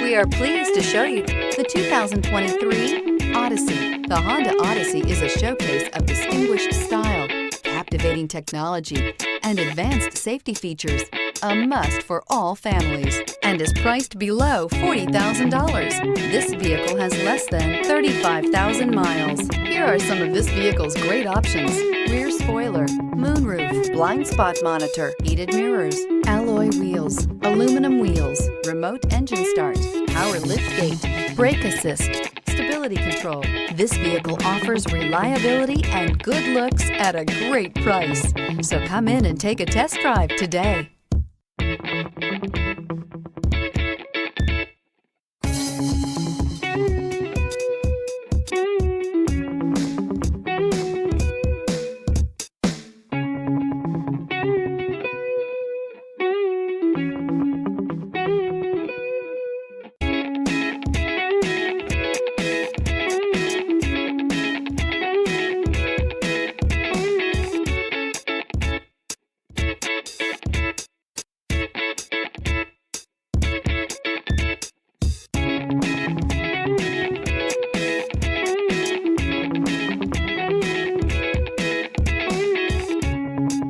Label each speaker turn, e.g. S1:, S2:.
S1: We are pleased to show you the 2023 Odyssey. The Honda Odyssey is a showcase of distinguished style, captivating technology, and advanced safety features. A must for all families, and is priced below $40,000. This vehicle has less than 35,000 miles. Here are some of this vehicle's great options: rear spoiler, moonroof, blind spot monitor, heated mirrors, alloy wheels, aluminum wheels, remote engine start, power liftgate, brake assist, stability control. This vehicle offers reliability and good looks at a great price. So come in and take a test drive today.